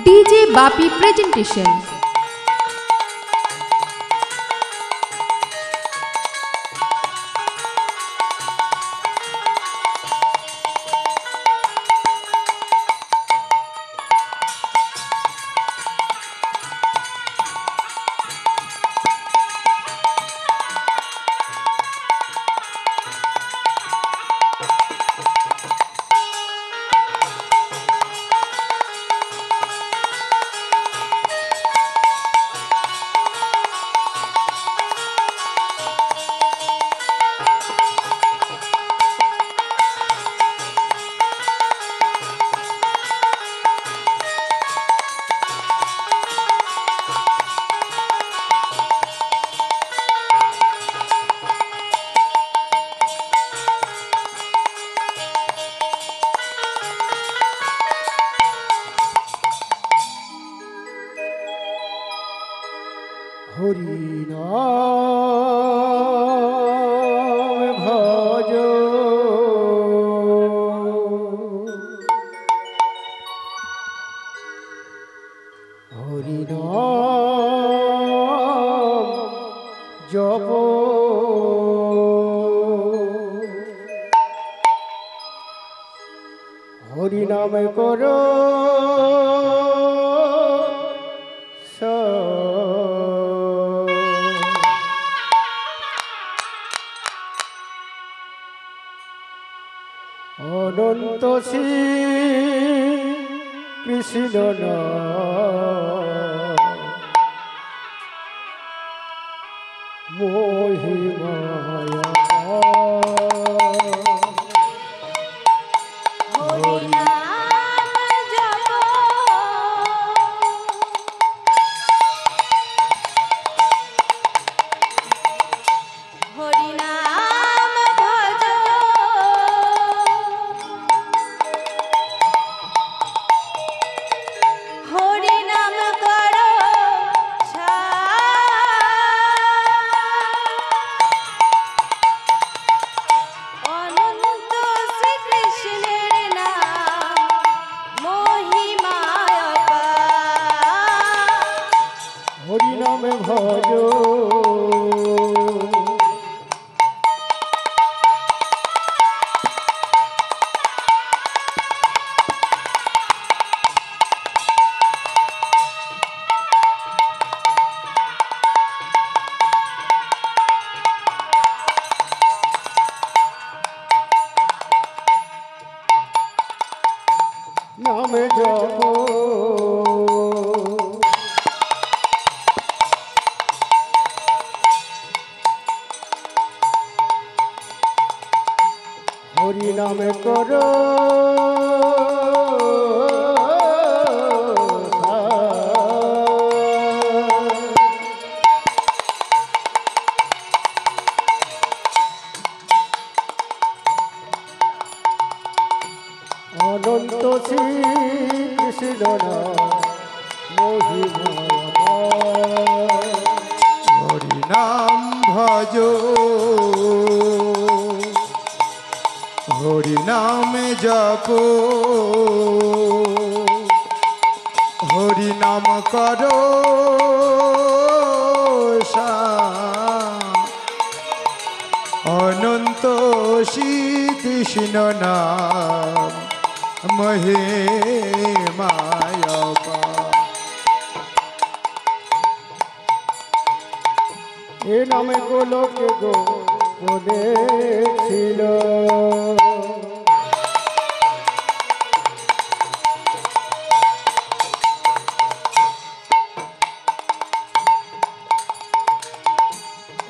DJ Bapi presentation. Hari নাম ভজ হরি নাম জপ হরি নাম করো অনন্ত শ্রী কৃষ্ণ মহিমায়া হরি নামে ভজ নামে জপ হরি নামে করো অনন্ত শ্রী কৃষ্ণ মহিমা হরি নাম ভজ হরি নামে জপ হরি নাম করো অনন্ত শ্রী কৃষ্ণ নাম মহিমায় এ নামে গোলকে গো বলেছিল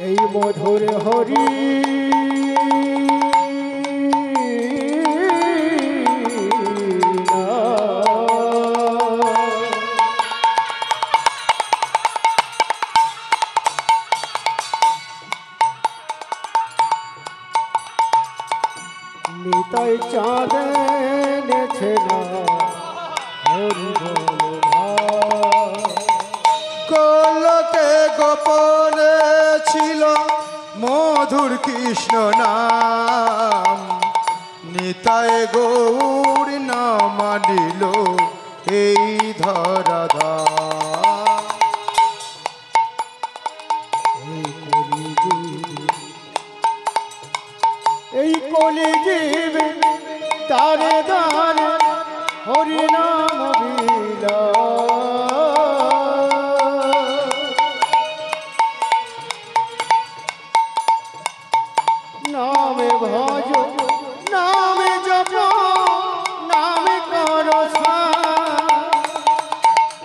এই মধুর হরি নিতাই চাঁদে নেছে না হরি গোলকে গোপনে ছিল মধুর কৃষ্ণ নাম নিতাই গৌর না মানিল এই ধরাধা এই কলিজীব তারে দারে হরিনাম বিলা নামে ভজ নামে জপ নামে কর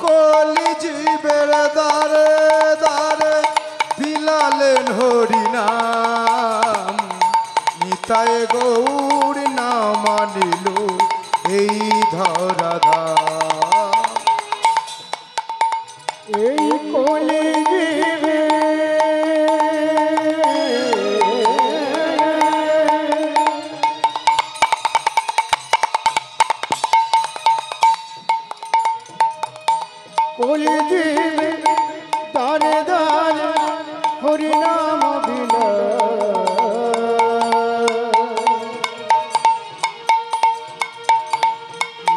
কলি জীবের দ্বারে দ্বারে বিলালেন হরিনাম নিতাই গৌর না মানিল এই ধরাধা এই কলিজীবে কলিজীবে দারে দারে হরিনাম বিলা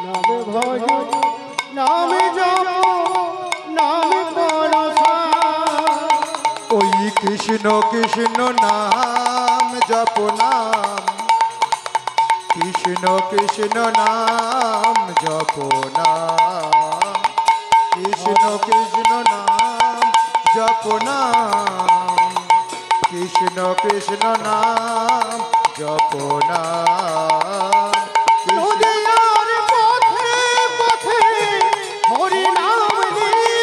নামে ভজ নামে জপ নামে পরশা ওই কৃষ্ণ কৃষ্ণ নাম জপ নাম কৃষ্ণ কৃষ্ণ নাম জপ নাম কৃষ্ণ কৃষ্ণ নাম জপ নাম কৃষ্ণ কৃষ্ণ নাম জপ নাম নদিয়ার পথে পথে হরিনাম নিয়ে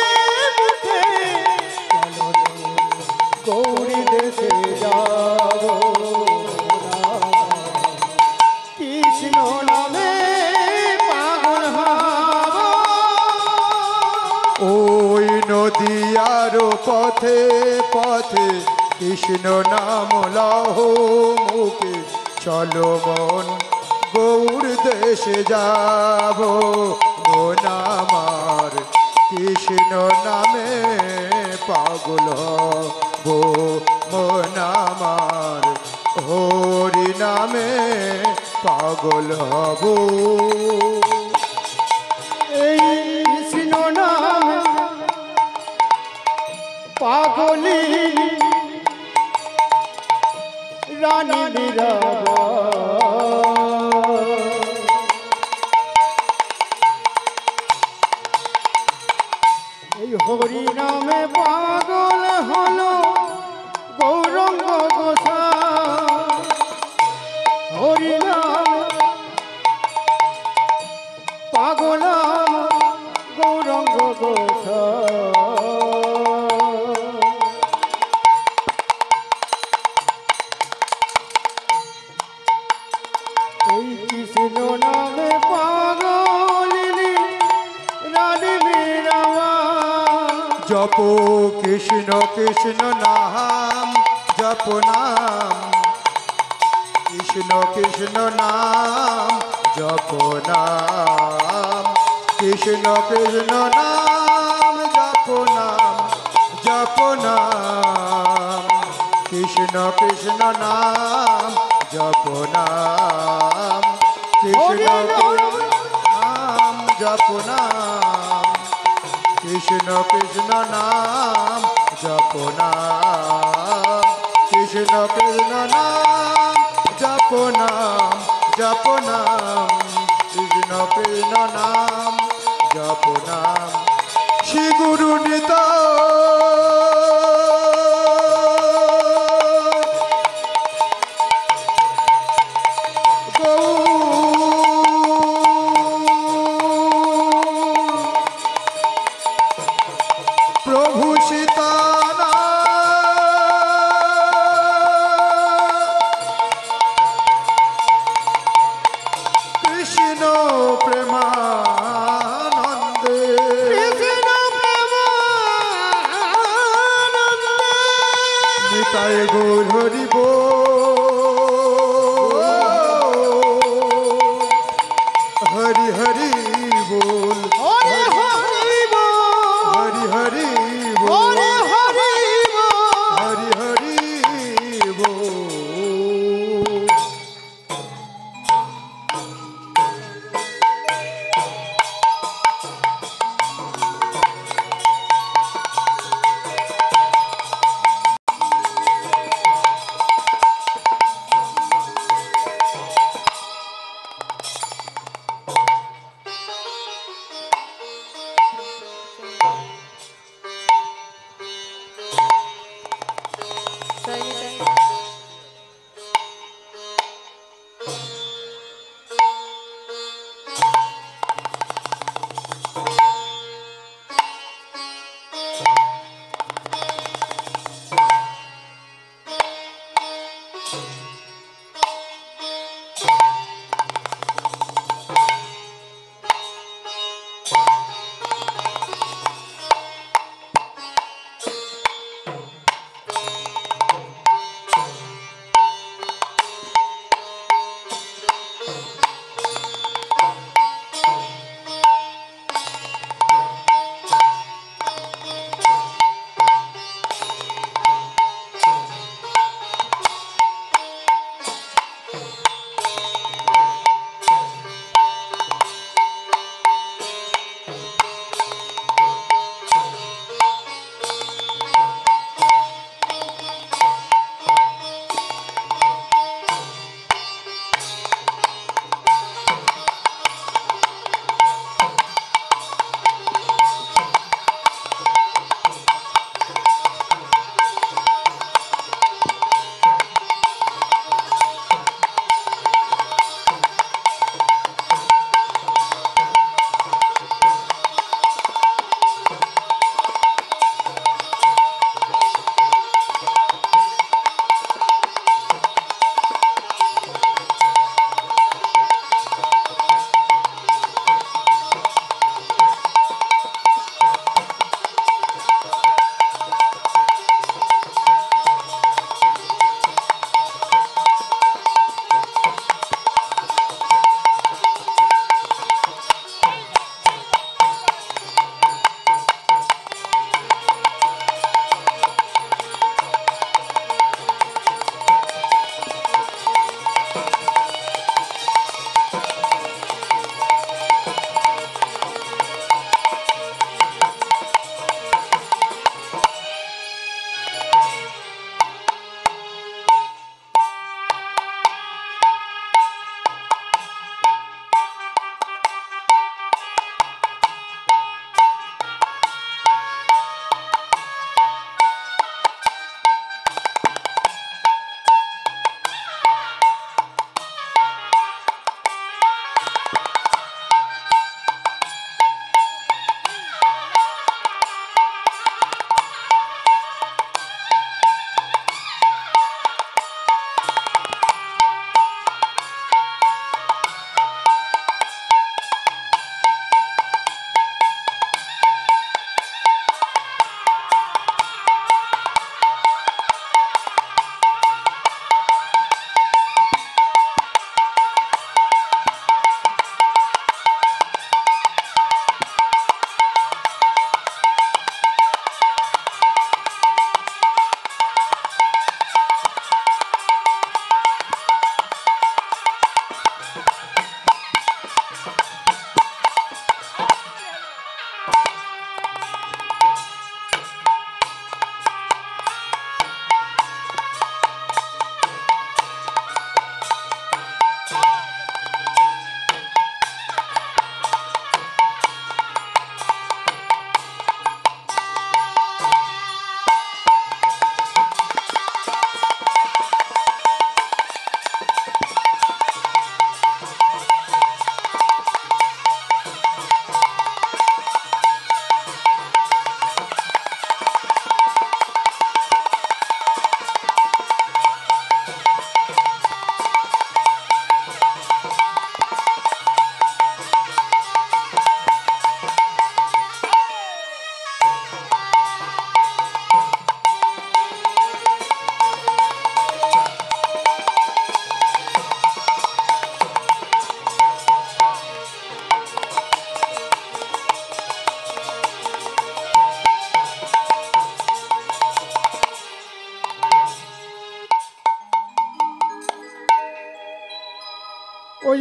মুখে চলো রে গৌরী দেশে যাব কৃষ্ণ নামে পাগল হব ওই নদিয়ার পথে পথে কৃষ্ণ নাম লহ মুখে চলো মন গৌর দেশে যাব মন আমার কৃষ্ণ নামে পাগল হব মন আমার হরি নামে পাগল হব এই কৃষ্ণ নাম পাগলি রানী মীরাবা এই হরি নামে পাগল হলো গৌরঙ্গ গোসাই হরি নাম পাগল গৌরঙ্গ গোসাই এই কৃষ্ণ নামে পাগলিনী রানী মীরাবা জপ কৃষ্ণ কৃষ্ণ নাম জপ নাম কৃষ্ণ কৃষ্ণ নাম জপ নাম কৃষ্ণ কৃষ্ণ নাম জপ নাম জপ নাম কৃষ্ণ কৃষ্ণ নাম জপ নাম কৃষ্ণ নাম জপ নাম কৃষ্ণ কৃষ্ণ নাম জপ নাম কৃষ্ণ কৃষ্ণ নাম জপ নাম জপ নাম কৃষ্ণ কৃষ্ণ নাম জপ নাম শ্রী গুরু নিতা প্রভু সীতানা কৃষ্ণ প্রেমানন্দে কৃষ্ণ প্রেমানন্দে নিতাই গৌর হরি হরি হরি বল হরে হরি বল হরি হরি হরে বল হরি বল হরি হরি বল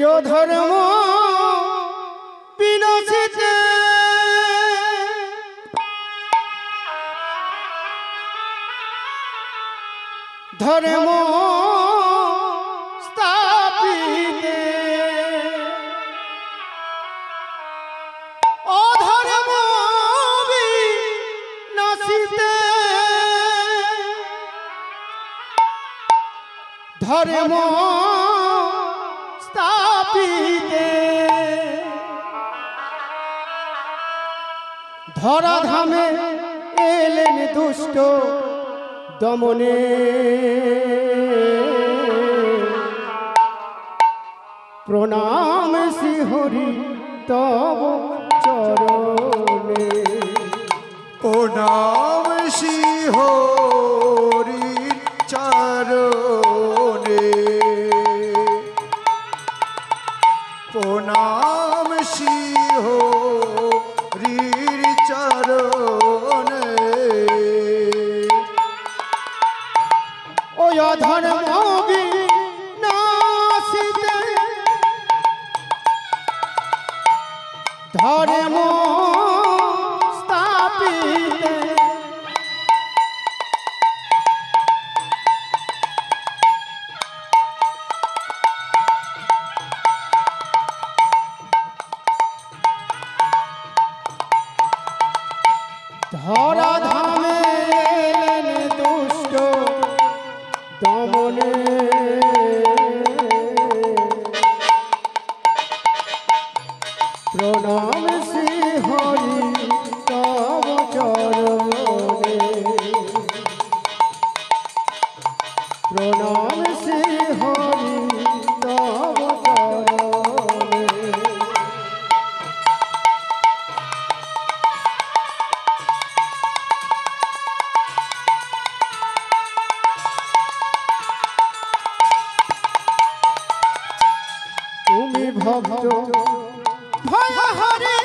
ওই ধর্ম বিনাশিতে ধর্ম স্থাপিতে অধর্ম বিনাশিতে ধর্ম স্থাপিতে ধরাধামে এলেন দুষ্ট দমনে প্রণাম শ্রীহরি তব চরণে প্রণাম শ্রীহরির চরণে প্রণাম শ্রীহরির চরণে ওই অধর্ম বিনাশিতে ধর্ম স্থাপিতে ধরাধামে এলেন দুষ্ট দমনে প্রণাম শ্রীহরি তব চরণে প্রণাম শ্রীহরি তব চরণে তুমি ভক্ত ভয়হরি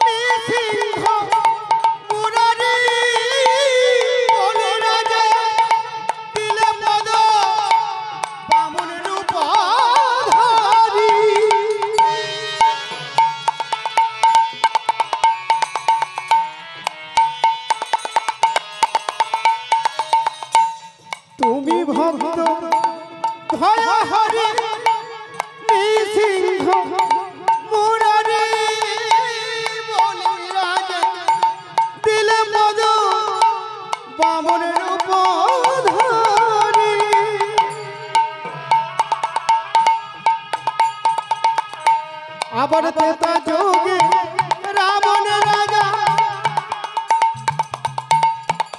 নৃসিংহ মুরারি বলে রাজা দিলে পদ বামন রূপ ধারি তুমি ভক্ত ভয়হরি নৃসিংহ মুরারি বলে রাজা দিলে পদ বামন রূপ ধারি আবার তেতা যোগে রাবণ রাজা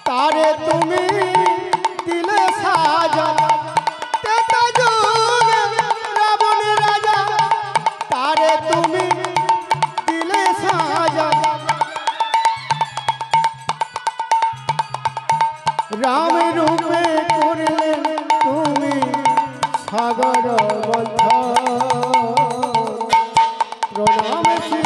তারে তুমি দিলে সাজা তেতা যোগে রাবণ রাজা তারে তুমি দিলে সাজা রাম রূপে করলেন তুমি সাগর মন্থন প্রণাম শ্রী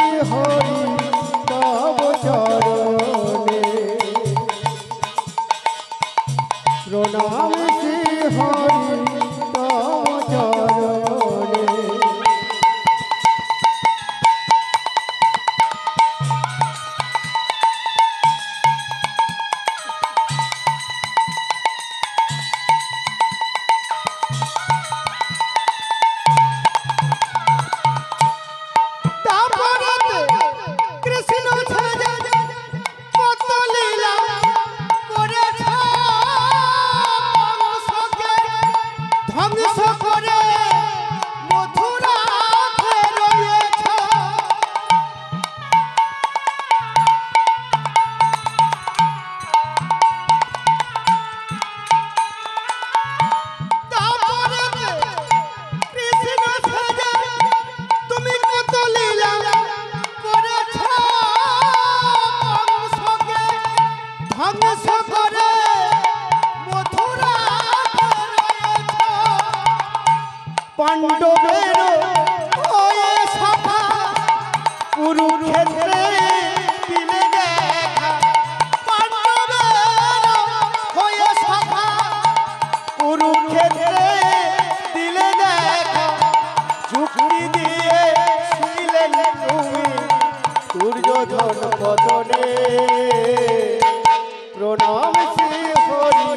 প্রণাম শ্রী হরি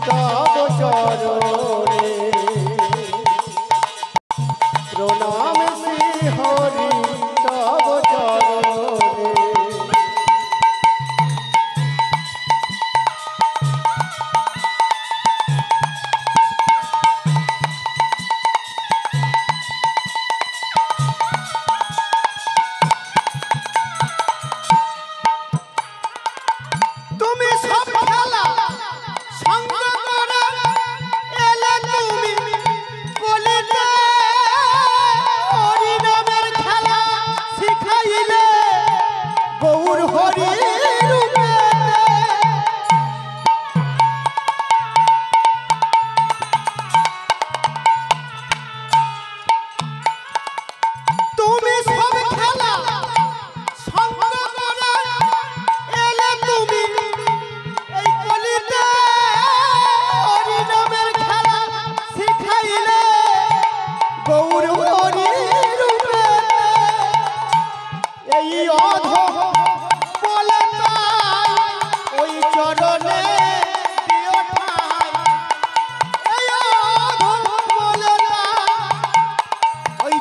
তব চরণে প্রণাম শ্রী হরি তব চরণে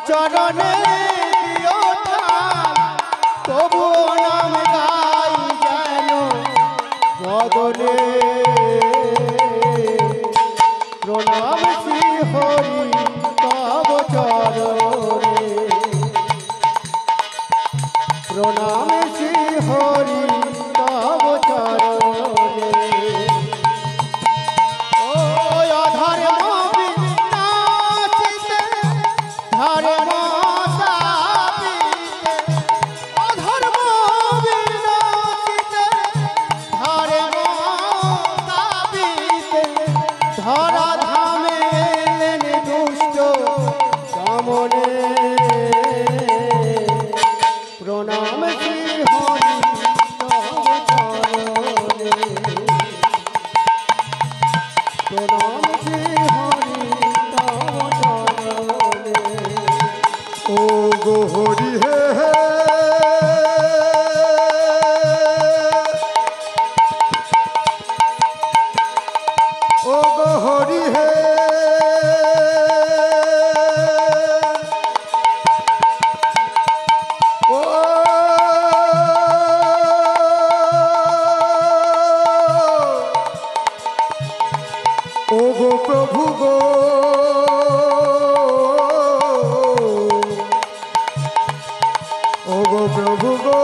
চরণে দিও ঠাই তবু নাম গাই যেন বদনে প্রণাম শ্রী হরি তব চরণে প্রণাম শ্রী হরি তব চরণে ও অধর্ম বিনাশিতে ধর্ম স্থাপিতে অধর্ম বিনাশিতে ধর্ম স্থাপিতে ধরা ধামে এলেন দুষ্ট দমনে প্রণাম শ্রী হরি তব চরণে প্রণাম শ্রী হরি তব চরণে ও গো হরি হে ও গো হরি হে ও গো প্রভু গো ও গো প্রভু গো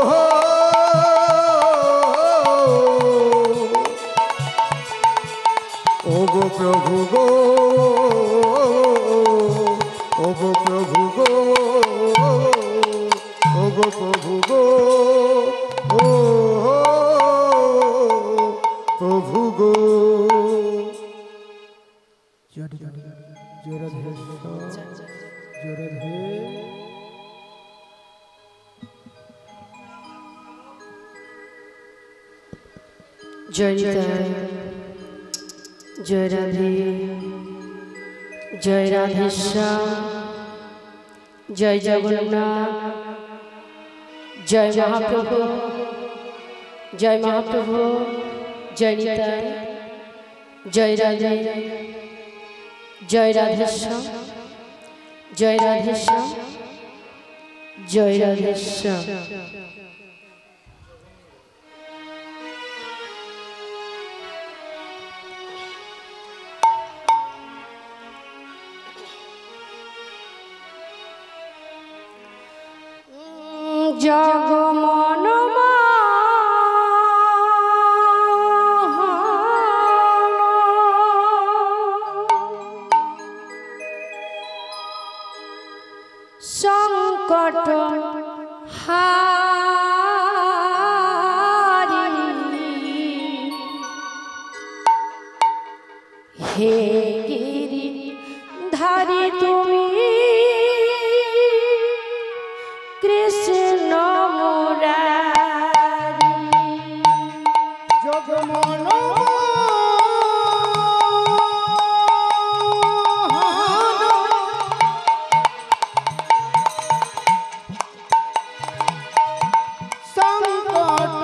ও গো প্রভু গো ও গো প্রভু গো ও গো প্রভু গো ও প্রভু গো জয় নিতাই, জয় রাধে, জয় রাধেশ্যাম, জয় জগন্নাথ, জয় মহাপ্রভু, জয় মহাপ্রভু, জয় নিতাই, জয় রাধে, জয় রাধেশ্যাম, জয় রাধেশ্যাম, জয় রাধেশ্যাম। জগমন সংকট হারি হে গিরি ধারি তুমি কৃষ্ণ মুরারি জগমন সংকট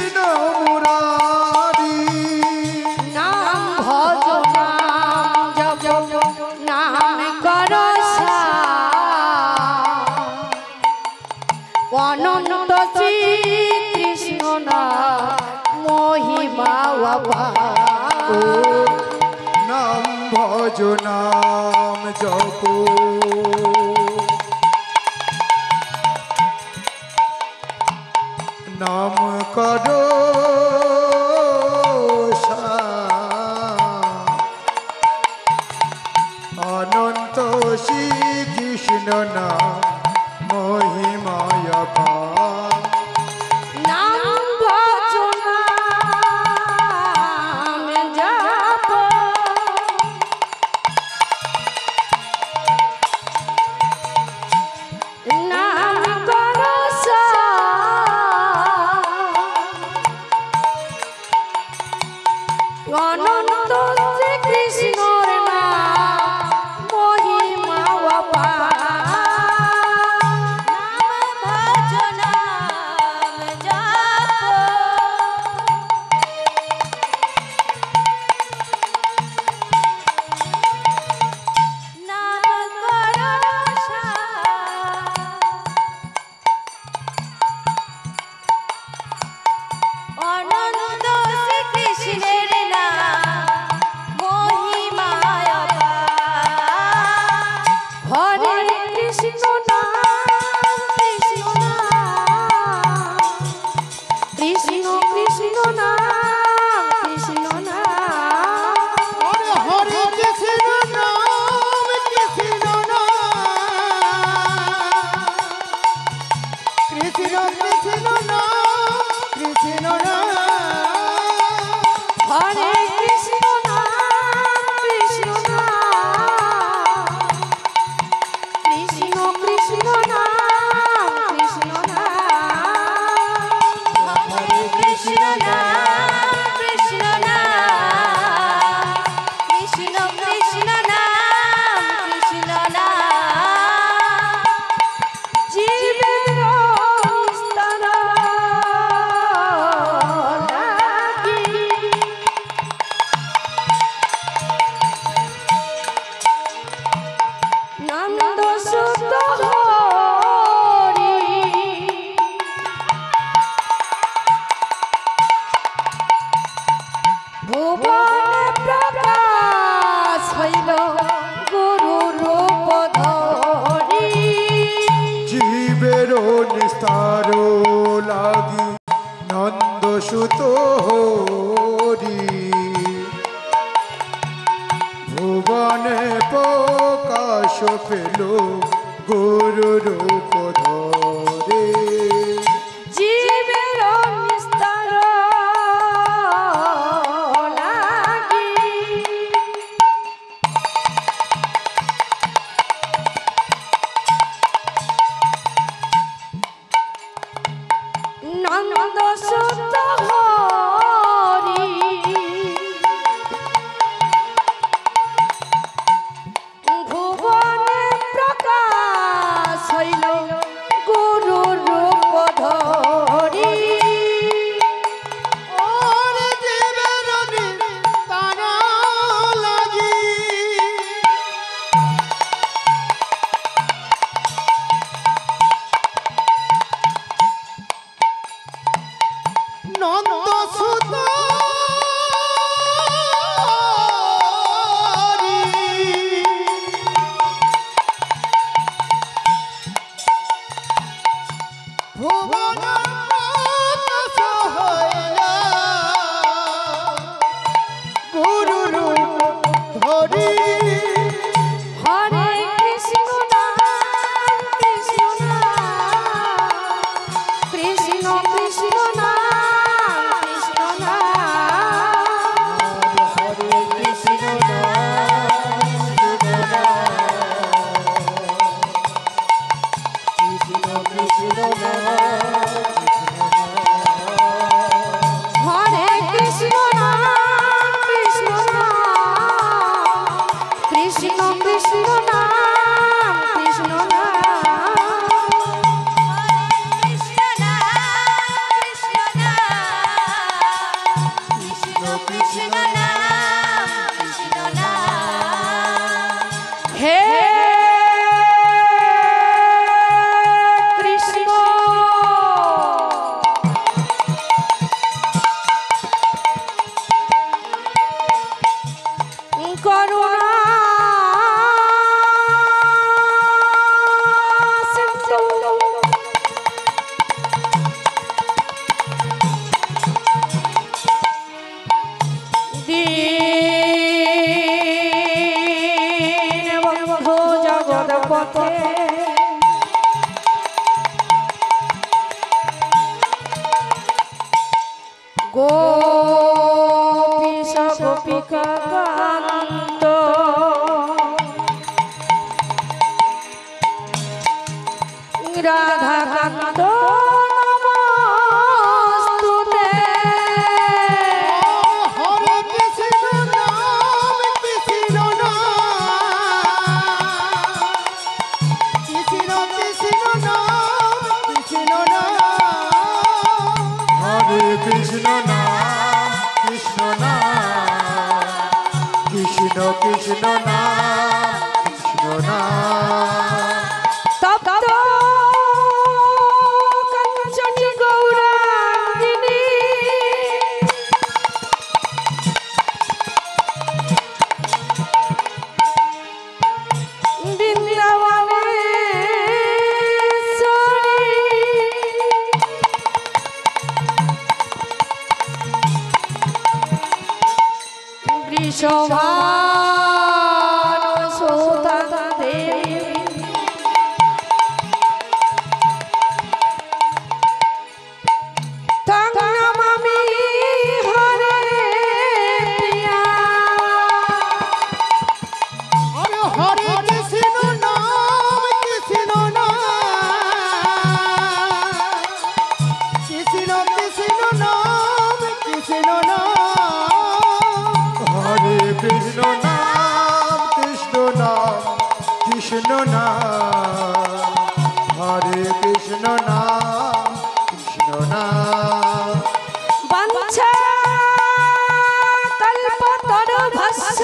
কৃষ্ণ মুরারি নাম ভজ নাম জপ নাম কর অনন্ত শ্রী কৃষ্ণ নাম মহিমা নাম ভজ নাম জপ নাম করো অনন্ত শ্রী কৃষ্ণ নাম মহিমায় নাম ভজ নাম জপ নাম কর অনন্ত শ্রী কৃষ্ণর নাম মহিমা নাম ভজ নাম জপ নাম কর অনন্ত শ্রী কৃষ্ণের নাম মহিমায় হরে কৃষ্ণ নাম কৃষ্ণ নাম কৃষ্ণ কৃষ্ণ নাম কৃষ্ণ নাম হরে কৃষ্ণ নাম কৃষ্ণ নাম কৃষ্ণ কৃষ্ণ নাম কৃষ্ণ নাম হরে কৃষ্ণ নাম কৃষ্ণ নাম কৃষ্ণ কৃষ্ণ নাম কৃষ্ণ নাম হরে কৃষ্ণ নাম কৃষ্ণ নাম কৃষ্ণ কৃষ্ণ নাম কৃষ্ণ নাম জীবের নিস্তার লাগি নন্দ সুত হরি ভুবনে প্রকাশ হইল গুরু রূপ ধরি জীবের নিস্তার লাগি নন্দ সুত হরি ভুবনে প্রকাশ পেল গুরু রূপ ধরে জীবের নিস্তার লাগি নন্দ সুত হরি ভুবনে প্রকাশ হইল গোপীশ গোপিকা কান্ত রাধা কান্ত নমস্তুতে হরে কৃষ্ণ নাম কৃষ্ণ নাম কৃষ্ণ নাম হরে কৃষ্ণ নাম কৃষ্ণ নাম কৃষ্ণ কৃষ্ণ নাম কৃষ্ণ নাম তপ্ত কাঞ্চনী গৌরাঙ্গিনী বৃন্দাবনেশ্বরী বৃষভানু সুতা দেবী তং নমামি হরে প্রিয়া আরে হরে কৃষ্ণ নাম কৃষ্ণ নাম কৃষ্ণ কৃষ্ণ নাম কৃষ্ণ নাম হরে কৃষ্ণ নাম কৃষ্ণ নাম কৃষ্ণ নাম হরে কৃষ্ণ নাম কৃষ্ণ নাম বাঞ্ছা কল্পতরু ভস্য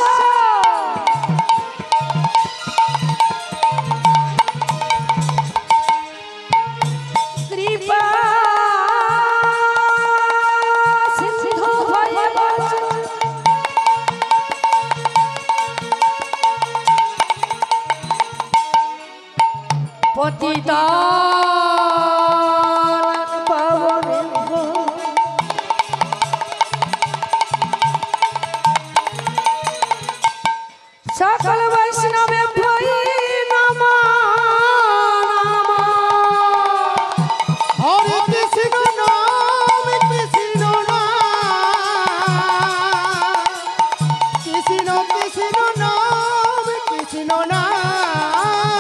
কৃপা সিন্ধু ভয়বচ পতিতানাং পাবনেভ্যো সকল বৈষ্ণবেভ্যো নমো নমঃ হরে কৃষ্ণ নাম কৃষ্ণ নাম কৃষ্ণ কৃষ্ণ নাম কৃষ্ণ নাম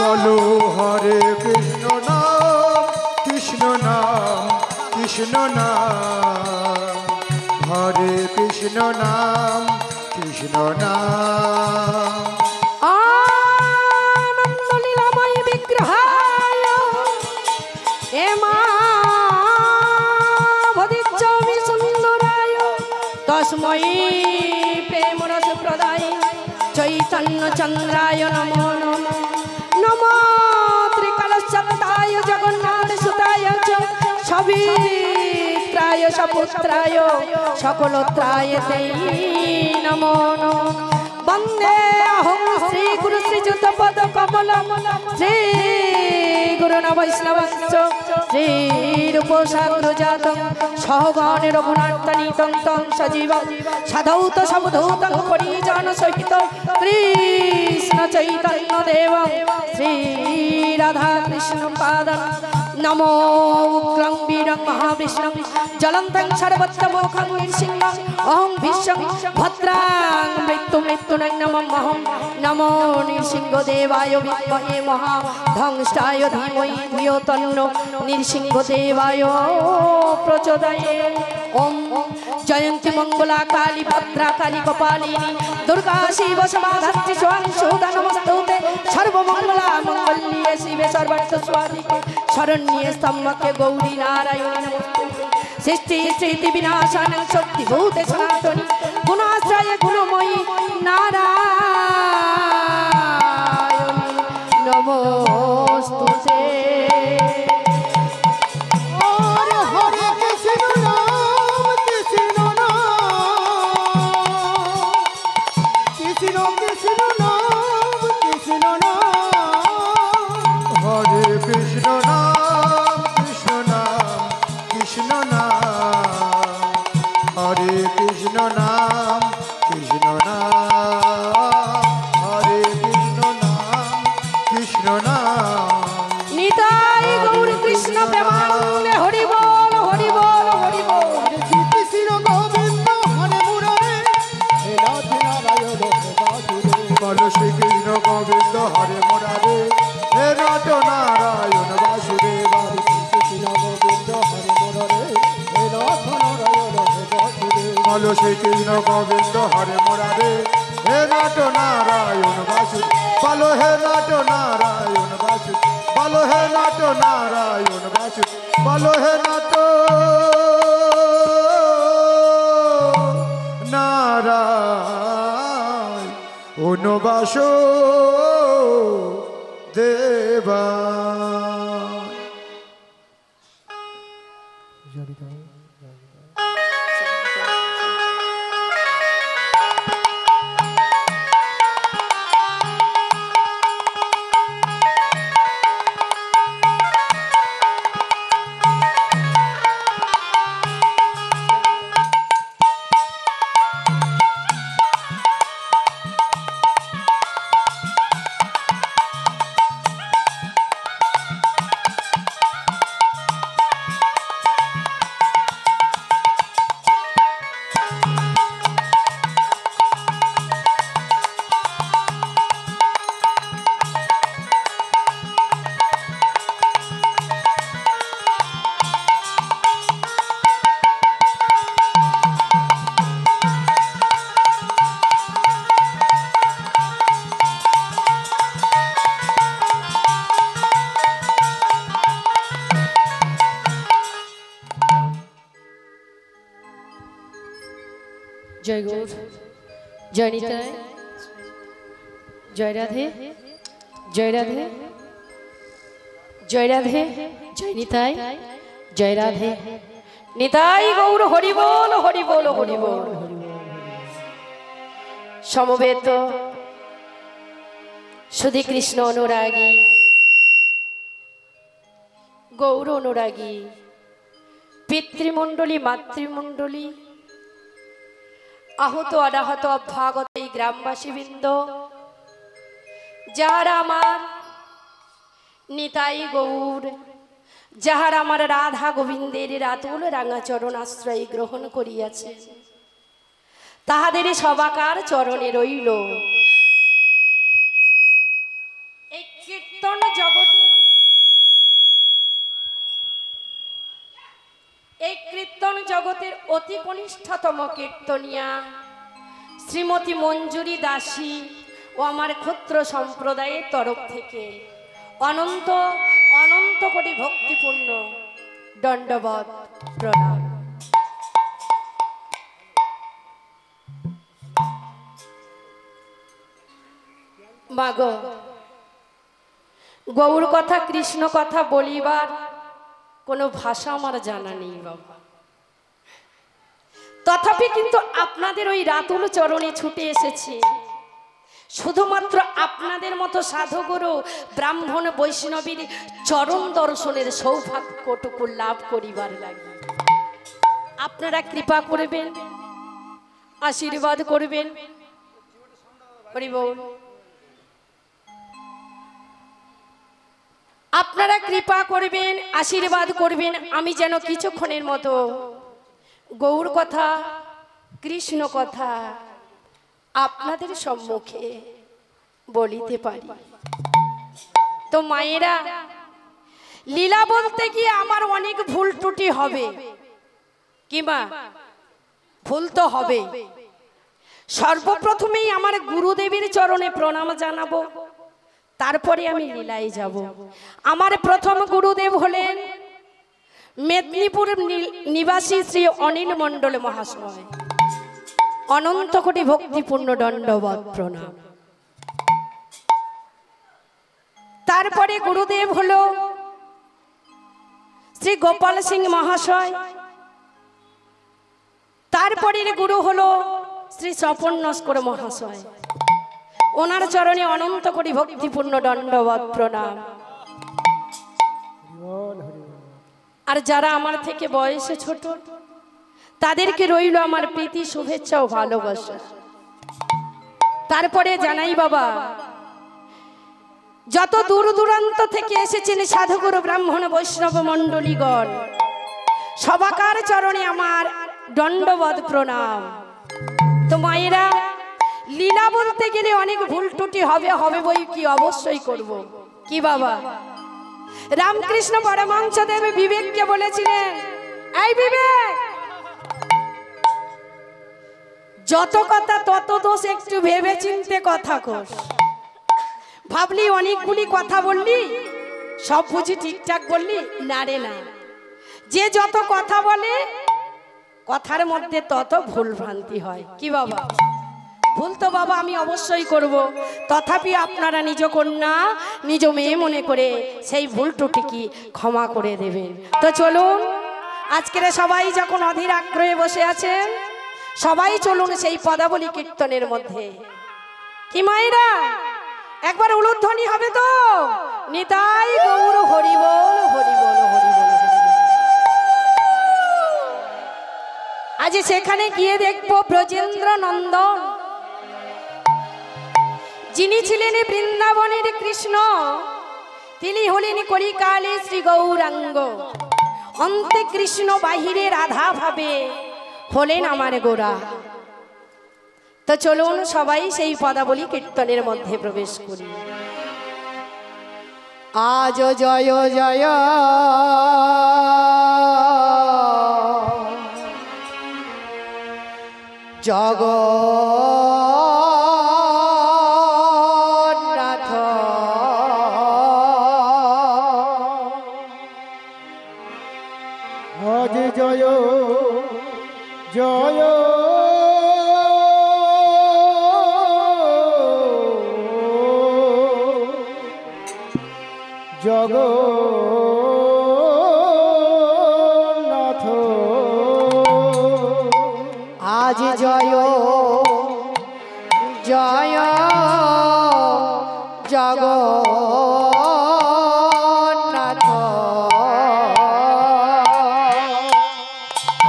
বলো হরে কৃষ্ণ নাম কৃষ্ণ নাম কৃষ্ণ নাম হরে কৃষ্ণ নাম কৃষ্ণ নাম আনন্দ লীলাময় বিগ্রহায় হেমাভদিচ্ছামি সুন্দরায় তস্मै প্রেম রস প্রদায় চৈতন্য চন্দ্রায় নমো নমঃ নমো ত্রিকালসত্তায় জগন্নাথ সুতায় চ সবিত্রায় সপুত্রায় সকলত্রায় তে নমো নমঃ বন্দে অহং শ্রী গুরু শ্রীযুত পদ কমলম শ্রী গুরুণ বৈষ্ণবশ্চ শ্রী রূপ সাগ্রজাতং সহগণ রঘুনাথনিতং তং সজীবং সাধৌত সবধূতং পরিজন সহিত কৃষ্ণ চৈতন্য দেবং শ্রী রাধা কৃষ্ণ পাদং নমো উগ্রং বীরং মহাবিষ্ণুং জ্বলন্तं সর্বত্রমোখং নৃসিংহং অহং ভীষ্মং ভদ্রাং মৃত্যুমৃত্যুনং নমঃ নমো নৃসিংহদেবায় বিদ্মহে মহাধ্বংসায় ধীমহি ধিয়ো তন্নো নৃসিংহদেবায় প্রচোদয়াৎ ওম জয়ন্তী মঙ্গলা কালী ভদ্রা কালী কপালিনী দুর্গা শিব সমাধাত্রী স্বয়ং সুদা নমস্তুতে সর্বমঙ্গলা মঙ্গল্যে শিবে সর্বার্থ স্বাধিকে শরণ্যে স্তম্ভকে গৌরী নারায়ণী নমস্তুতে সৃষ্টি স্থিতি বিনাশানং শক্তি ভূতে সনাতনী গুণাশ্রয় গুণময়ী নারায়ণী নমস্তুতে হরে হরে কৃষ্ণ নাম কৃষ্ণ নাম কৃষ্ণ কৃষ্ণ নাম কৃষ্ণ নাম হরে কৃষ্ণ নাম কৃষ্ণ নাম কৃষ্ণ নাম হরে কৃষ্ণ নাম কৃষ্ণ নাম হরে কৃষ্ণ নাম কৃষ্ণ নাম নিতাই গৌর কৃষ্ণ প্রেমানন্দে হরি বল হরি বল হরি বল হরে শ্রী কৃষ্ণ গোবিন্দ বলো শ্রীকৃষ্ণ গোবিন্দ হরে মুরারে হে নাট নারায়ণ বাসু বলো হে নাট নারায়ণ বাসু বলো হে নাট নারায়ণ বাসু বলো হে নাট নারায়ণ বাসু দেবা। জয় গৌর, জয় নিতাই, জয় রাধে, জয় রাধে, জয় রাধে, জয় নিতাই, জয় রাধে, নিতাই গৌর হরি বল, হরি বল, হরি বল। সমবেত সুধী কৃষ্ণ অনুরাগী, গৌর অনুরাগী, পিতৃমণ্ডলী, মাতৃমণ্ডলী, আহত অনাহত অভ্যাগত এই গ্রামবাসীবৃন্দ, যাহারা আমার নিতাই গৌর, যাহারা আমার রাধা গোবিন্দের রাতুল রাঙা চরণ আশ্রয় গ্রহণ করিয়াছে, তাহাদের সবাকার চরণে রইল এই কীর্তন জগতে, এই কীর্তন জগতের অতি কনিষ্ঠতম কীর্তনিয়া শ্রীমতী মঞ্জুরি দাসী ও আমার ক্ষুদ্র সম্প্রদায়ের তরফ থেকে অনন্ত অনন্ত কোটি ভক্তিপূর্ণ দণ্ডবত প্রণাম। মাগো, গৌর কথা কৃষ্ণ কথা বলিবার কোনো ভাষা আমার জানা নেই বাবা, তথাপি কিন্তু আপনাদের ওই রাতুল চরণে ছুটে এসেছি শুধুমাত্র আপনাদের মতো সাধুগুরু ব্রাহ্মণ বৈষ্ণবীর চরণ দর্শনের সৌভাগ্যটুকু লাভ করিবার লাগে। আপনারা কৃপা করবেন, আশীর্বাদ করবেন, হরি বল। আপনারা কৃপা করবেন, আশীর্বাদ করবেন, আমি যেন কিছুক্ষণের মতো গৌর কথা কৃষ্ণ কথা আপনাদের সম্মুখে বলিতে পারি। তো মায়েরা, লীলা বলতে গিয়ে আমার অনেক ভুল ত্রুটি হবে, কিংবা ভুল তো হবে। সর্বপ্রথমেই আমার গুরুদেবের চরণে প্রণাম জানাবো, তারপরে আমি লীলায় যাব। আমার প্রথম গুরুদেব হলেন মেদিনীপুর নিবাসী শ্রী অনিল মণ্ডল মহাশয়, অনন্ত কোটি ভক্তিপূর্ণ দণ্ডবত প্রণাম। তারপরে গুরুদেব হলো শ্রী গোপাল সিং মহাশয়, তারপরের গুরু হলো শ্রী স্বপন নস্কর মহাশয়, ওনার চরণে অনন্ত কোটি ভক্তিপূর্ণ দণ্ডবত প্রণাম। আর যারা আমার থেকে বয়সে ছোট, তাদেরকে রইল আমার প্রীতি, শুভেচ্ছা ও ভালোবাসা। তারপরে জানাই বাবা, যত দূর দূরান্ত থেকে এসেছেন সাধুগুরু ব্রাহ্মণ বৈষ্ণব মণ্ডলীগণ, সবাকার চরণে আমার দণ্ডবত প্রণাম। তো মায়েরা, লীলা বলতে গেলে অনেক ভুল ত্রুটি হবে, হবে বই কি অবশ্যই করব। কি বাবা, রামকৃষ্ণ পরমহংসদেব বিবেককে বলেছিলেন, এই বিবেক, যত কথা তত দোষ, একটু ভেবে চিনতে কথা কোষ। ভাবলি অনেকগুলি কথা বললি, সব বুঝি ঠিকঠাক বললি? না রে না, যে যত কথা বলে কথার মধ্যে তত ভুল ভ্রান্তি হয়। কি বাবা? ভুল তো বাবা আমি অবশ্যই করব, তথাপি আপনারা নিজ কন্যা নিজ মেয়ে মনে করে সেই ভুল ত্রুটিকে ক্ষমা করে দেবেন। তো চলুন, আজকের সবাই যখন অধীর আগ্রহে বসে আছেন, সবাই চলুন সেই পদাবলী কীর্তনের মধ্যে। কি মায়েরা, একবার উলুধ্বনি হবে তো? নিতাই গৌর হরি বল, হরি বল, হরি বল। আজ সেখানে গিয়ে দেখবো ব্রজেন্দ্র নন্দন, যিনি ছিলেন বৃন্দাবনের কৃষ্ণ, তিনি হলেন কলিকালে শ্রী গৌরাঙ্গ। অন্তে কৃষ্ণ বাহিরে রাধা ভাবে হলেন আমার গোরা। তো চলুন সবাই সেই পদাবলী কীর্তনের মধ্যে প্রবেশ করি। আজ জয় জয় জগন্নাথ, আজ জয় জয় জগন্নাথ, আজ জয় জয় জগন্নাথ,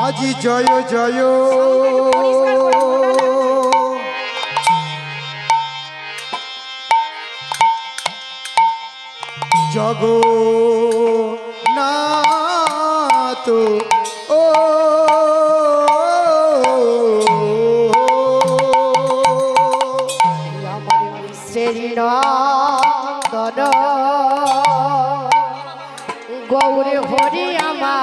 আজি জয় জয় জগন্নাথ, ও শ্রীনন্দন গৌর হরি আমার,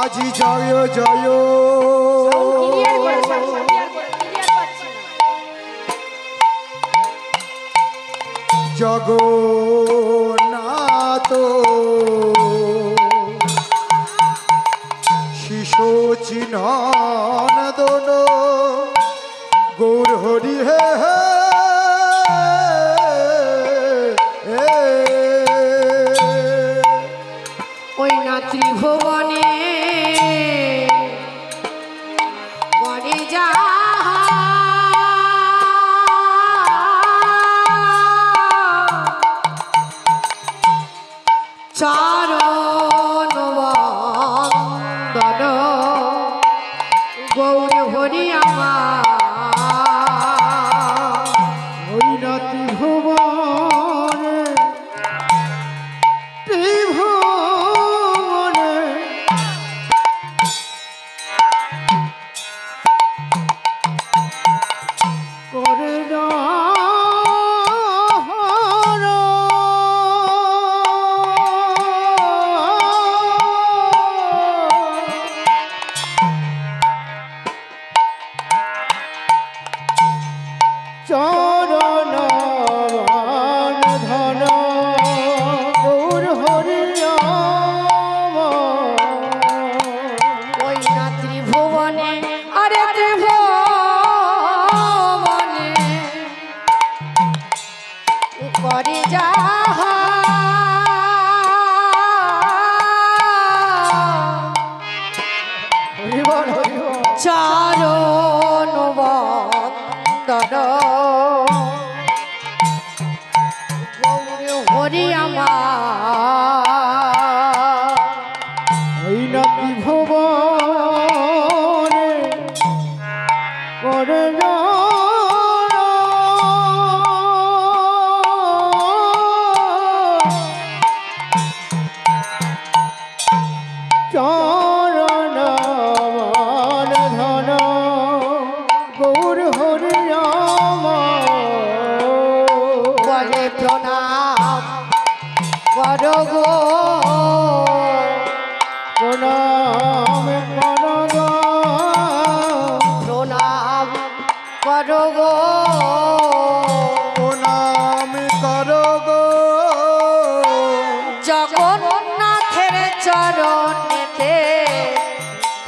আজি জয় জয় জগন্নাথ, শিশু চিনন্দন গৌর হরি হে হে, ওই না ত্রিভুবনে করে যা চরণ বন্দন গৌর হরি আমার, ওই রাতি ভুবনে ত্রিভুবনে করে হর চরণ ধন গৌর হরি ওই না ত্রিভুবনে, আরে ত্রিভুবনে করে যা চরণ বন্দন গৌর হরি আমার, ওই নাতি ভুবনে করে চরণ ধন গৌর হরি আমার।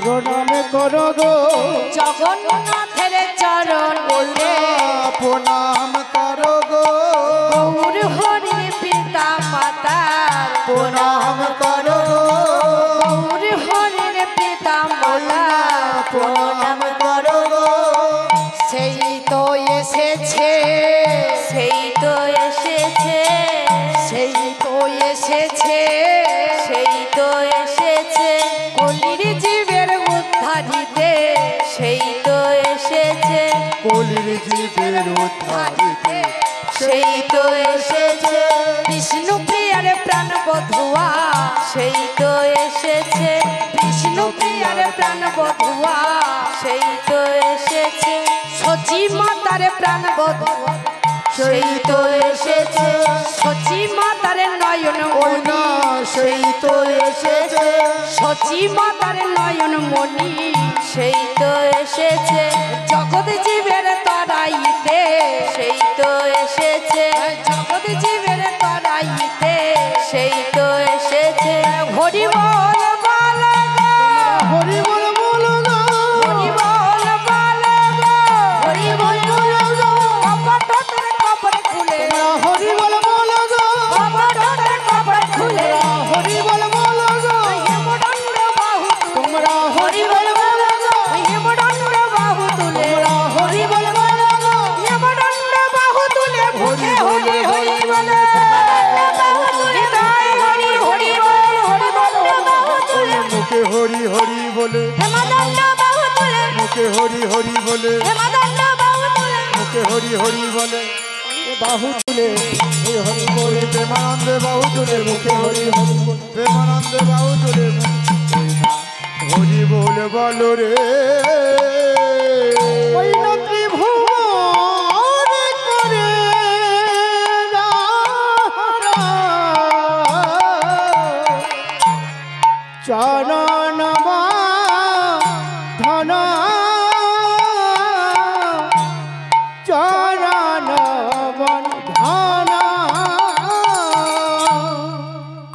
প্রণাম করো গো জগন্নাথের চরণ প্রণাম করো গো গৌর হরির পিতা মাতার প্রণাম করো গো গৌর হরির পিতা মাতার প্রণাম করো গো সেই তো এসেছে সেই তো এসেছে সেই তো এসেছে সেই তো এসেছে কলির জীবের উদ্ধারিতে সেই তো এসেছে কলির জীবের উদ্ধারিতে সেই তো এসেছে বিষ্ণু প্রিয়ার প্রাণ বধুয়া সেই তো এসেছে বিষ্ণু প্রিয়ার প্রাণ বধুয়া সেই তো এসেছে সচি মাতার প্রাণ বধুয়া সেই তো এসেছে সচি মাতার নয়ন মণি সেই তো এসেছে সচি মাতার নয়ন মণি সেই তো এসেছে জগৎ জীবের তরাইতে সেই তো এসেছে জগৎ জীবের তরাইতে সেই তো এসেছে হরি বল বল গো হরি বল বল গো হরি বল বল গো হরি বল বল গো কপটের কপট খুলে হরি বল বল গো কপটের কপট খুলে হরি বল বল গো হেমদণ্ড বাহু তোমরা হরি বল বল গো হেমদণ্ড বাহু তুলে হরি বল বল গো হেমদণ্ড বাহু তুলে মুখে হরি হরি বলে হৃদয় হরি হরি বল হরি বল বাহু তুলে মুখে হরি হরি বলে হেমদণ্ড বাহু তুলে মুখে হরি হরি বলে হেমদণ্ড বাহু তুলে মুখে হরি হরি বলে বাহু তুলে হে হরি বল প্রেমানন্দে বাহু তুলে মুখে হরি হরি প্রেমানন্দে বাহু তুলে হরি বল বলো রে ওই ত্রিভুবন করে চরণ ধন চরণ ধন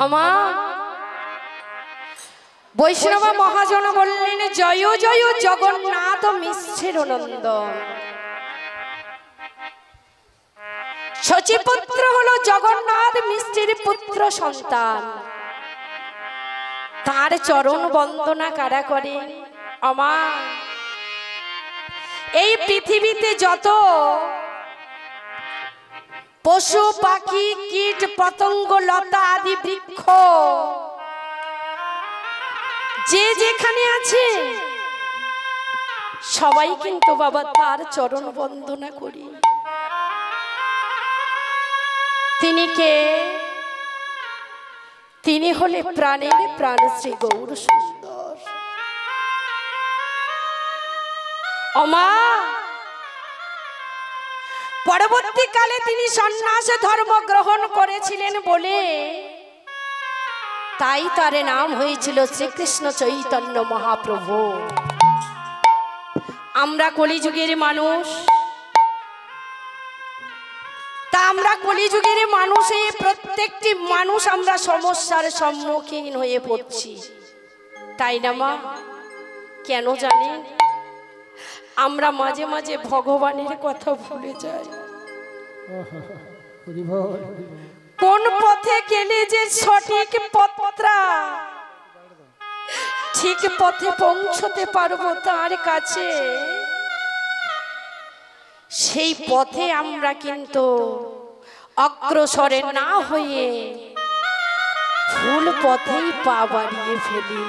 আমার বৈষ্ণব মহাজন বললেন জয় জয় জগন্নাথ মিশ্রের নন্দন শচীপুত্র হলো জগন্নাথ মিশ্রের পুত্র সন্তান তার চরণ বন্দনা কারা করে আমার এই পৃথিবীতে যত পশু পাখি কীট পতঙ্গ লতা আদি বৃক্ষ যে যেখানে আছে সবাই কিন্তু বাবা তার চরণ বন্দনা করি তিনি কে তিনি হলে প্রাণের প্রাণ শ্রী গৌর সুন্দর অমা পরবর্তীকালে তিনি সন্ন্যাস ধর্ম গ্রহণ করেছিলেন বলে তাই তার নাম হয়েছিল শ্রীকৃষ্ণ চৈতন্য মহাপ্রভু আমরা কলিযুগের মানুষ তা আমরা কলিযুগের মানুষে প্রত্যেকটি মানুষ আমরা সমস্যার সম্মুখীন হয়ে পড়ছি তাই না মা কেন জানি আমরা মাঝে মাঝে ভগবানের কথা ভুলে যাই কোন পথে গেলে যে সঠিক পথটা ঠিক পথে পৌঁছতে পারবো তার কাছে সেই পথে আমরা কিন্তু অগ্রসরে না হয়ে ভুল পথেই পা বাড়িয়ে ফেলি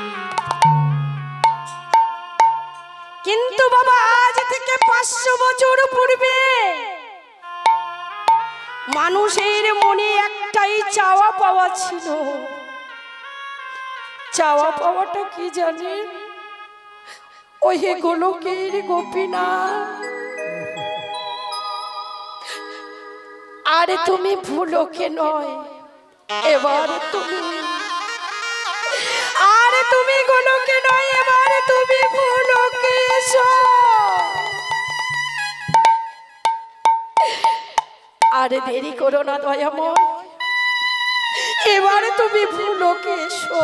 কিন্তু বাবা আজ থেকে 500 বছর পূর্বে মানুষের মনে একটাই চাওয়া পাওয়া ছিল চাওয়া পাওয়াটা কি জানেন ওই গোলকের গোপীনাথ আরে তুমি ভুলোকে নয় এবার তুমি আরে তুমি গোলকে নয় এবার তুমি ভুলোকে এসো আরে দেরি করো না দয়াময় এবারে তুমি ভুলোকে এসো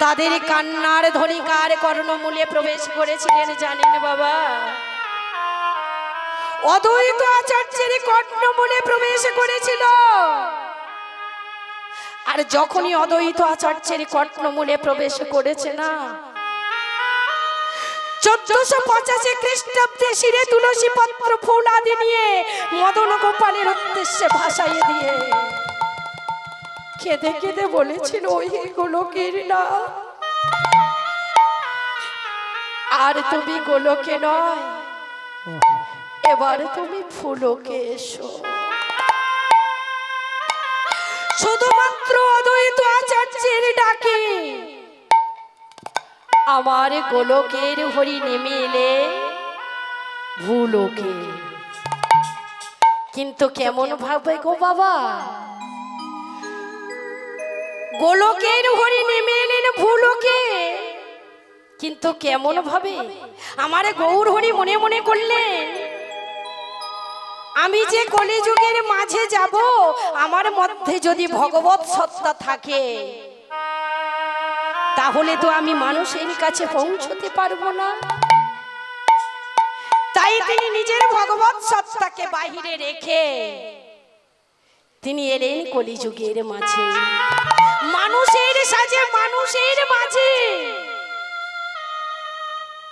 তাদের কান্নার ধ্বনি কার কর্ণমূলে প্রবেশ করেছিলেন জানেন বাবা? অদ্বৈত আচার্যের কর্ণমূলে প্রবেশ করেছিল। আর যখনই অদ্বৈত আচার্যের কর্ণমূলে প্রবেশ করেছে না, 1485 খ্রিস্টাব্দে শিরে তুলসী পত্র ফুল আদি নিয়ে মদন গোপালের উদ্দেশ্যে ভাসাইয়ে দিয়ে কেঁদে কেঁদে বলেছিল, ওই গোলকের না, আর তুমি গোলকে নয়, এবার তুমি ফুলকে এসো। শুধুমাত্র অদ্বৈত আচার্যের ডাকে আমার গোলকের হরি নেমে এলে ভুলোকে। কিন্তু কেমন ভাবে গো বাবা, গোলকের হরি নেমে এলেন ভুলোকে, কিন্তু কেমন ভাবে? আমার গৌর হরি মনে মনে করলেন, আমি যে কলিযুগের মাঝে যাব, আমার মধ্যে যদি ভগবত সত্তা থাকে তাহলে তো আমি মানুষের কাছে পৌঁছতে পারবো না। তাই তিনি নিজের ভগবত সত্তাকে বাহিরে রেখে তিনি এলেন কলিযুগের মাঝে, মানুষের সাজে, মানুষের মাঝে।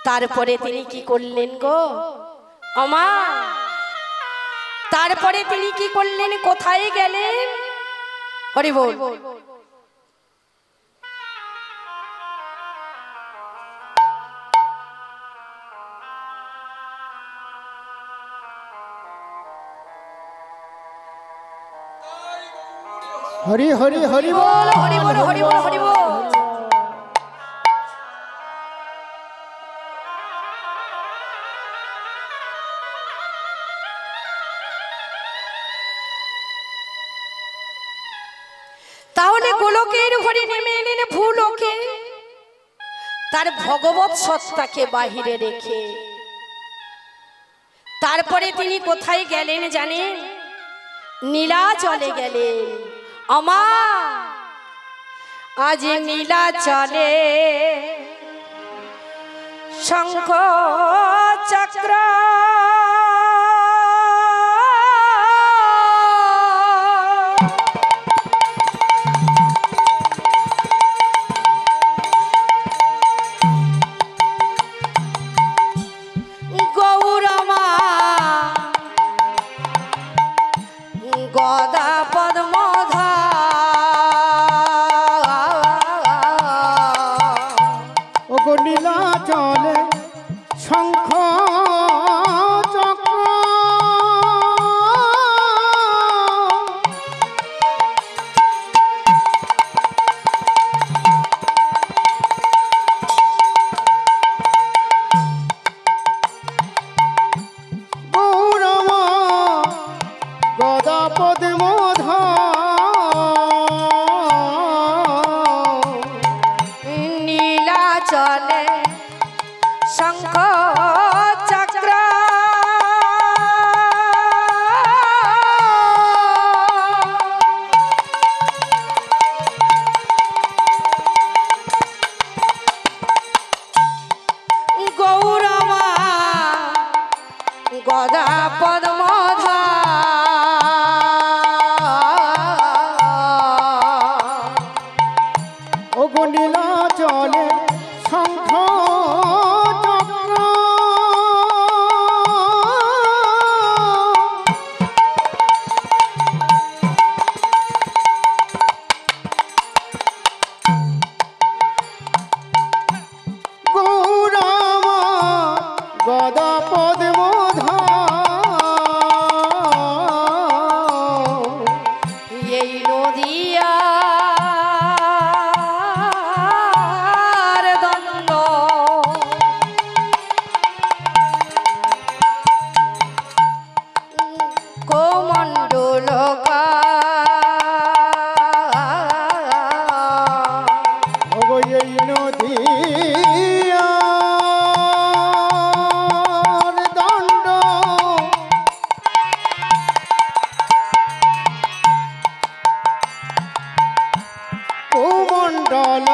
তারপরে তিনি কি করলেন গো আমা? তারপরে তিনি কি করলেন? কোথায় গেলেন? হরি বল। হরি হরি হরি বল, হরি বল, হরি বল, হরি বল। তাহলে গোলকের হরি নেমে এলেন ভূলোকে, তার ভগবত সত্তাকে বাহিরে রেখে। তারপরে তিনি কোথায় গেলেন জানেন? নীলাচলে গেলেন। আমা আজ নীলাচলে শঙ্খ চক্র গৌরমা গদা পদ্ম নীলাচলে শঙ্খ চক্র গৌরমা গদা পদ্ম নীলাচলে শঙ্খ চক্র গৌরমা গদা পদ্ম নীলাচলে শঙ্খ চক্র গৌরমা গদা পদ্ম এই নদিয়া মন্ডল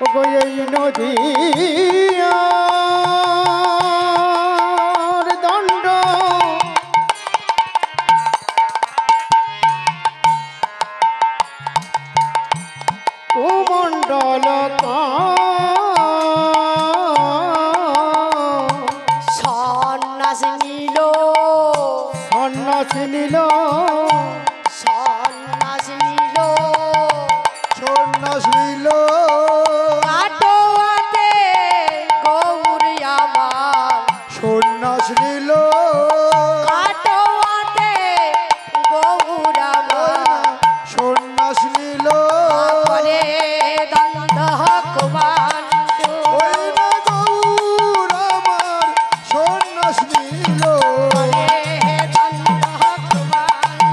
ওগো এই নদী দণ্ড কুমণ্ডল সন্ন্যাস নিল সন্ন্যাসী নিল সন্ন্যাস নিল সন্ন্যাস নিল কাটোয়াতে গৌর আমার সন্ন্যাস নিল কাটোয়াতে গৌর আমার সন্ন্যাস নিল করে দণ্ড কুমাণ্ড ওই না গৌর আমার সন্ন্যাস নিল দণ্ড কুমাণ্ড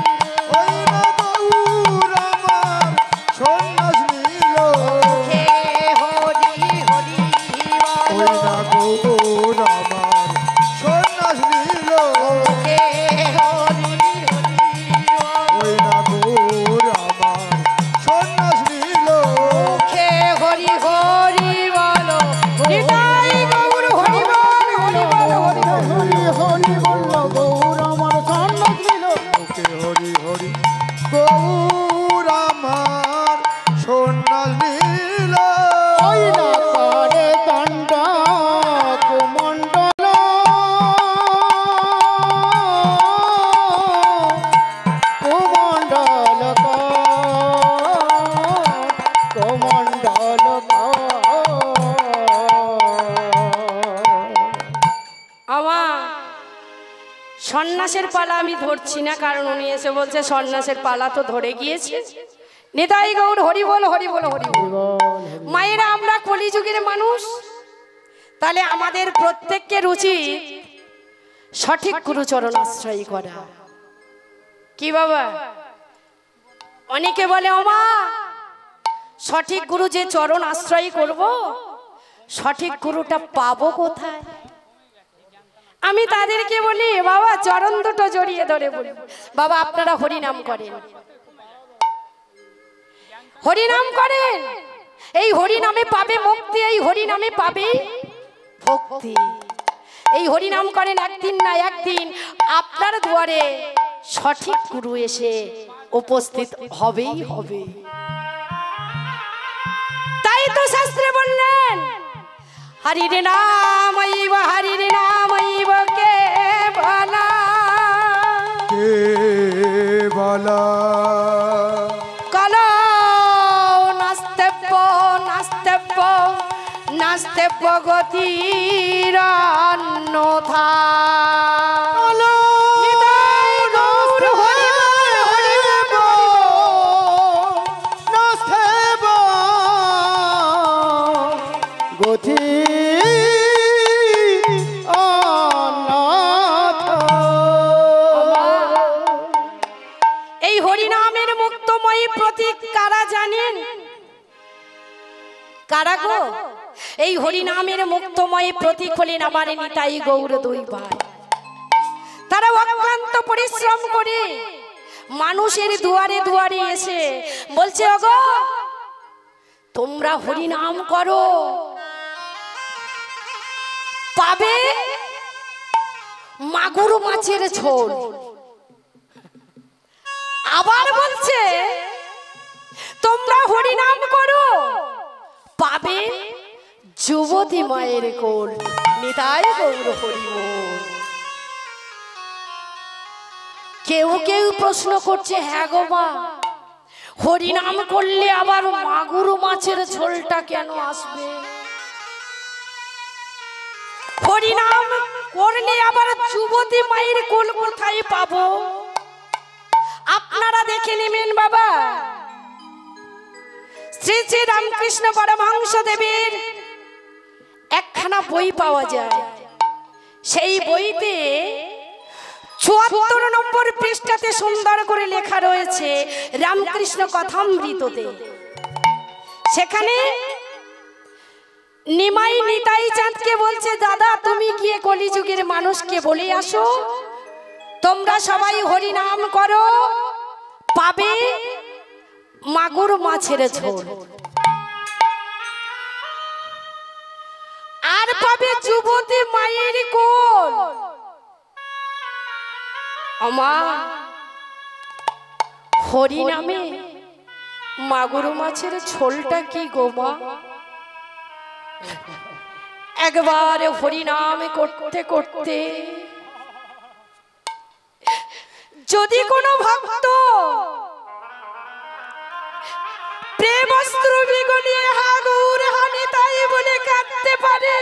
ওই না গৌর আমার সন্ন্যাস নিল হে হরি হরি ওই না গৌর আমার সন্ন্যাস নিল হে হরি হরি ওই না গৌর আমার সন্ন্যাস নিল হে হরি হরি বলো নিতাই গৌর হরি বল হরি বল হরি বল হরি হরি বলল গৌর আমার সন্ন্যাস নিল ওকে হরি হরি গৌর আমার সন্ন্যাস নিল ওই না করে দণ্ড কুমণ্ডল কুমণ্ডল কুমণ্ডল আমার সন্ন্যাসের পালা আমি ধরছি না, কারণ উনি এসে বলছে সন্ন্যাসের পালা তো ধরে গিয়েছে। নিতাই গৌর হরি বল হরি বল হরি বল। মায়েরা আমরা কলিযুগের মানুষ, তাহলে আমাদের প্রত্যেকের উচিত সঠিক গুরুচরণ আশ্রয় করা। কি বাবা, অনেকে বলে ওমা সঠিক গুরু যে চরণ আশ্রয় করব, সঠিক গুরুটা পাবো কোথায়? আমি তাদেরকে বলি বাবা চরণ দুটো জড়িয়ে ধরে বলি, বাবা আপনারা হরিনাম করেন, হরিনাম করেন, এই হরিনামে পাবে মুক্তি, এই হরিনামে পাবে ভক্তি। এই হরিনাম করেন, একদিন না একদিন আপনার দুয়ারে সঠিক গুরু এসে উপস্থিত হবেই হবে। তাই তো শাস্ত্রে বললেন হরির নাম হরির নাম কে বলা কে বলা কলো নাস্তেব্য নাস্তেব্য নাস্তেব্য গতির অন্যথা। নিতাই গৌর হরি বল হরি বল। গতি এই হরিনামের মুক্তময়ী প্রতীক কারা জানেন? কারা গো? এই হরিনামের মুক্তময়ী প্রতীক হলেন আমার নিতাই গৌর দুই ভাই। তারা অক্লান্ত পরিশ্রম করে মানুষের দুয়ারে দুয়ারে এসে বলছে ওগো তোমরা হরিনাম করো, পাবে মাগুর মাছের ঝোল। আবার বলছে তোমরা হরিনাম করো, পাবে যুবতী মায়ের কোল। নিতাই গৌর হরি বল। কেউ কেউ প্রশ্ন করছে হ্যাঁ গো মা, হরিনাম করলে আবার মাগুর মাছের ঝোলটা কেন আসবে? হরিনাম করলে আবার যুবতী মায়ের কোল কোথায় পাবো? আপনারা দেখে নেবেন বাবা, শ্রী শ্রী রামকৃষ্ণ পরমহংস দেবের একখানা বই পাওয়া যায়। সেই বইতে ৭৪ নম্বর পৃষ্ঠাতে সুন্দর করে লেখা রয়েছে রামকৃষ্ণ কথামৃততে। সেখানে নিমাই নিতাই চাঁদকে বলছে দাদা তুমি গিয়ে কলিযুগের মানুষকে বলে আসো তোমরা সবাই হরিনাম মাগুর মাছের ঝোল, আর পাবে যুবতী মায়ের কোল। আমা হরি নামে মাগুর মাছের ঝোলটা কি গো মা? একবার হরি নাম করতে করতে যদি কোনো ভক্ত প্রেমস্ত্র বিগলিয়ে হাগুর হানি তাই বলে কাঁদতে পারে,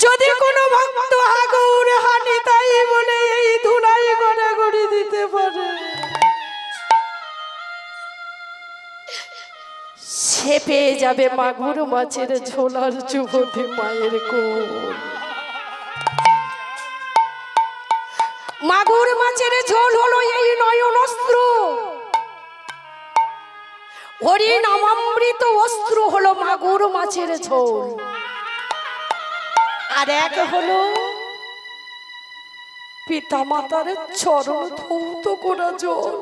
যদি কোনো ভক্ত হাগুর হানি তাই বলে এই ধুলাই গড়াগড়ি দিতে পারে, সে পেয়ে যাবে মাগুর মাছের ঝোলার যুবতী মায়ের কোল। মাগুর মাছের ঝোল হলো এই নয়ন অস্ত্র, হরি নামামৃত অস্ত্র হলো মাগুর মাছের ঝোল। আর এক হলো পিতা মাতার চরণ ধৌত করা জল।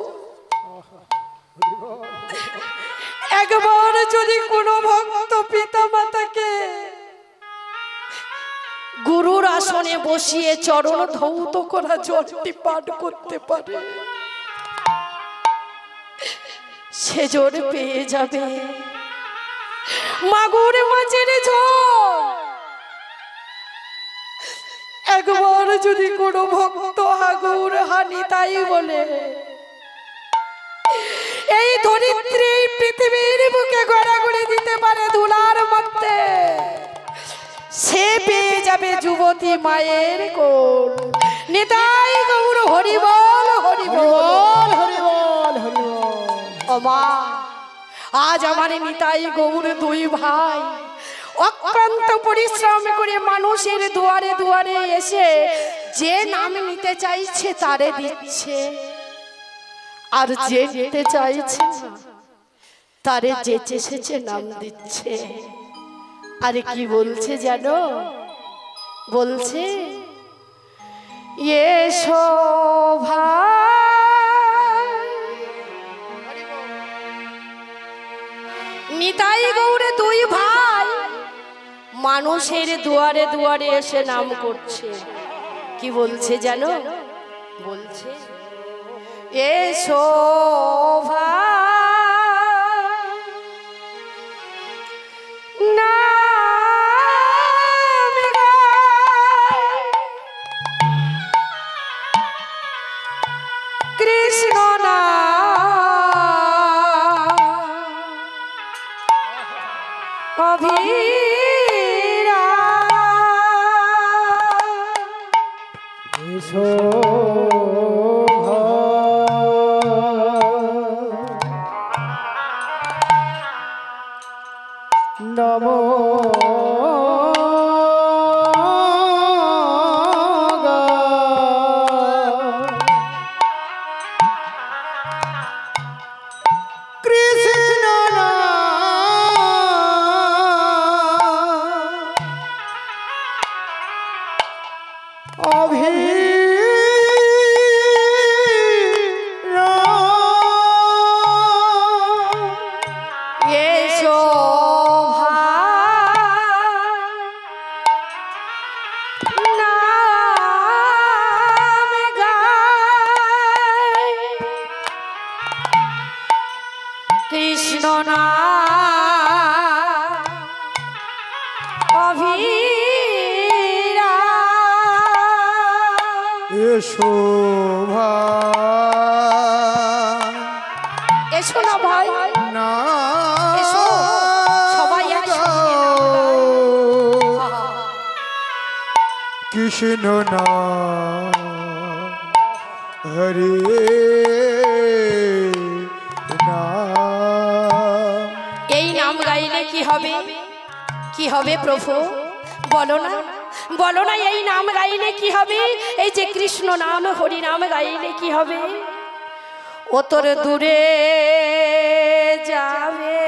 একবার যদি কোনো ভক্ত পিতা মাতাকে গুরুর আসনে বসিয়ে চরণ ধৌত করা জলটি পাঠ করতে পারে, সে জোর পেয়ে যাবে মাগুর মাছের ঝোল। একবার যদি কোনো ভক্ত হাগুর হানি তাই বলে এই ধরিত্রী পৃথিবীর বুকে গড়াগড়ি দিতে পারে ধুলার মধ্যে, সে পেয়ে যাবে যুবতী মায়ের কোল। নিতাই গৌর হরি বল, হরি বল, হরি বল, হরি বল। ও মা, আজ আমার নিতাই গৌর দুই ভাই অক্লান্ত পরিশ্রম করে মানুষের দুয়ারে দুয়ারে এসে যে নাম নিতে চাইছে তারে দিচ্ছে, আর যে নিতে চাইছে না তারে যেচে সেচে নাম দিচ্ছে। আরে কি বলছে জানো? বলছে এসো ভাই। নিতাই গৌরে দুই ভাই মানুষের দুয়ারে দুয়ারে এসে নাম করছে। কি বলছে জানো? বলছে এসো ভাই নাম গাই, কৃষ্ণ নাম অভিরা এসো নমো কৃষ্ণ এসো নাম গাই, কৃষ্ণ নাম অভিরা এসো ভাই, এসো না ভাই, না এসো সবাই একসঙ্গে কৃষ্ণ নাম হরে নাম। এই নাম গাইলে কি হবে? কি হবে প্রভু বলো না, বলো না এই নাম গাইলে কি হবে? এই যে কৃষ্ণ নাম হরি নাম গাইলে কি হবে? ও তোর দূরে যাবে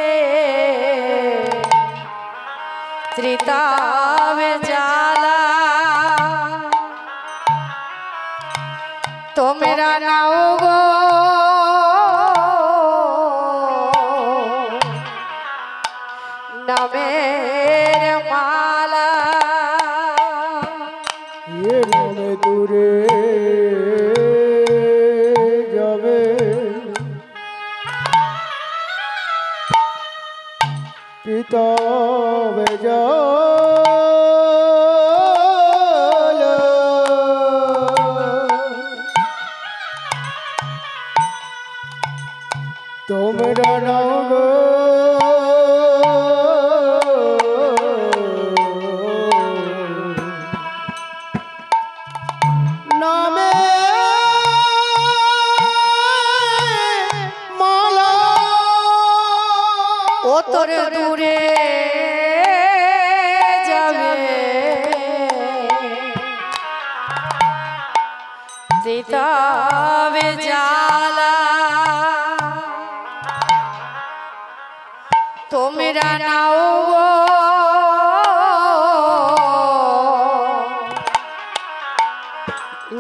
ত্রিতাবে জ্বালা, তোমরা নাও গো নামের মালা এ নামে দূরে যাবে পিতাবে তোমরা নাও গো নামে মালা ও তোর দূরে যাবে চিতাবে জ্বালা তোমরা নাও গো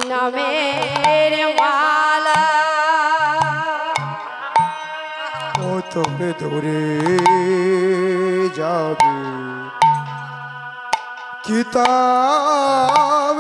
নামের মালা ও তোমরা দূরে যাবে কিতাব